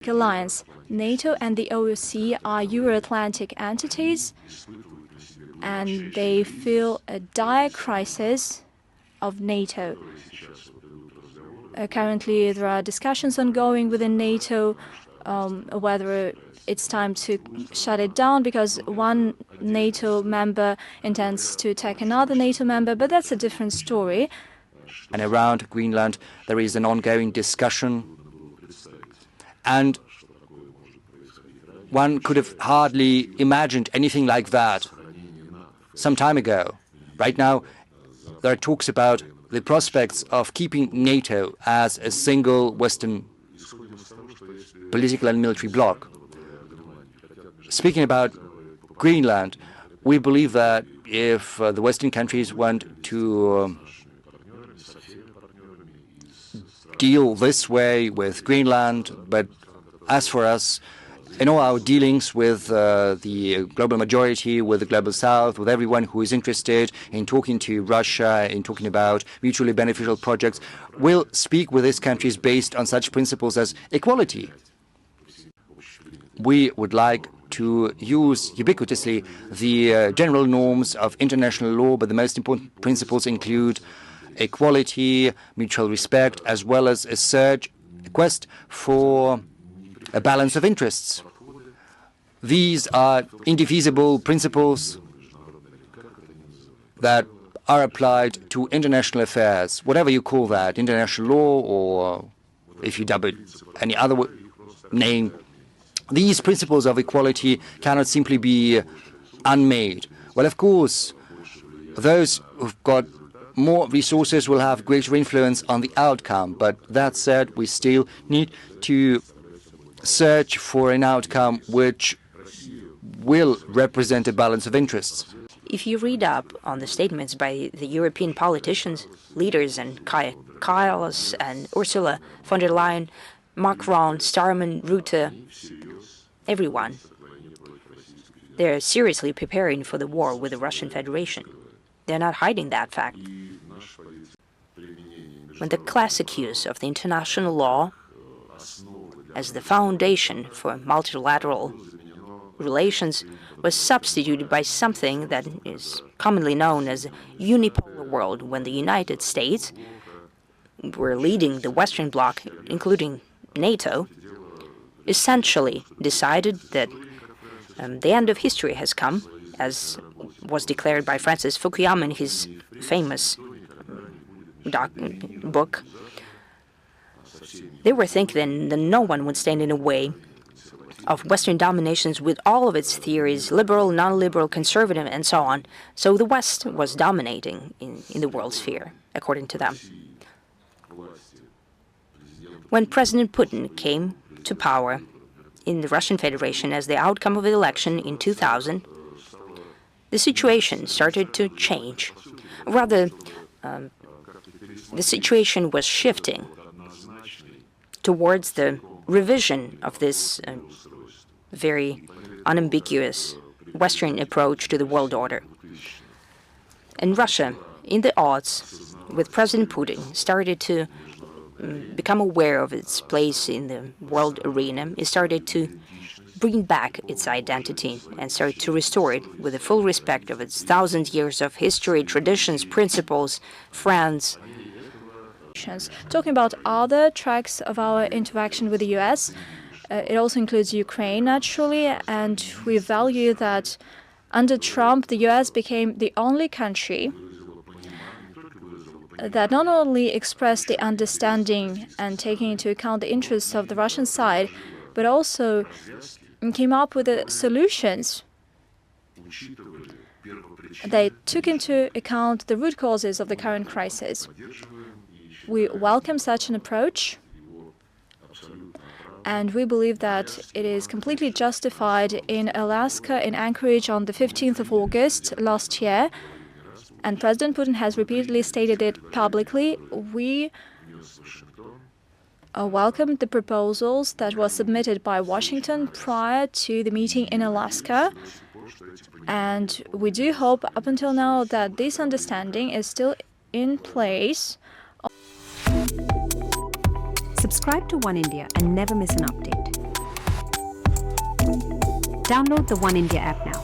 alliance. NATO and the OSCE are Euro-Atlantic entities, and they feel a dire crisis of NATO. Currently, there are discussions ongoing within NATO whether it's time to shut it down because one NATO member intends to attack another NATO member, but that's a different story. And around Greenland, there is an ongoing discussion, and one could have hardly imagined anything like that some time ago. Right now, there are talks about the prospects of keeping NATO as a single Western political and military bloc. Speaking about Greenland, we believe that if the Western countries want to deal this way with Greenland, but as for us, in all our dealings with the global majority, with the global south, with everyone who is interested in talking to Russia, in talking about mutually beneficial projects, we'll speak with these countries based on such principles as equality. We would like to use ubiquitously the general norms of international law, but the most important principles include equality, mutual respect, as well as a quest for a balance of interests. These are indefeasible principles that are applied to international affairs, whatever you call that, international law, or if you dub it any other name. These principles of equality cannot simply be unmade. Well, of course, those who've got more resources will have greater influence on the outcome. But that said, we still need to search for an outcome which will represent a balance of interests. If you read up on the statements by the European politicians, leaders, and Kaja Kallas and Ursula von der Leyen, Macron, Starman, Rutte, everyone, they're seriously preparing for the war with the Russian Federation. They're not hiding that fact. When the classic use of the international law as the foundation for multilateral relations was substituted by something that is commonly known as a unipolar world, when the United States were leading the Western bloc, including NATO, essentially decided that the end of history has come, as was declared by Francis Fukuyama in his famous book. They were thinking that no one would stand in the way of Western dominations with all of its theories, liberal, non-liberal, conservative, and so on. So the West was dominating in the world sphere, according to them. When President Putin came to power in the Russian Federation as the outcome of the election in 2000, the situation started to change. Rather, the situation was shifting towards the revision of this very unambiguous Western approach to the world order. And Russia, in the odds with President Putin, started to become aware of its place in the world arena. It started to bring back its identity and started to restore it with the full respect of its 1,000 years of history, traditions, principles, friends. Talking about other tracks of our interaction with the US, it also includes Ukraine, naturally, and we value that under Trump, the US became the only country that not only expressed the understanding and taking into account the interests of the Russian side, but also came up with the solutions. They took into account the root causes of the current crisis. We welcome such an approach, and we believe that it is completely justified in Alaska, in Anchorage, on the 15th of August last year, and President Putin has repeatedly stated it publicly. We welcomed the proposals that were submitted by Washington prior to the meeting in Alaska, and we do hope up until now that this understanding is still in place. Subscribe to One India and never miss an update. Download the One India app now.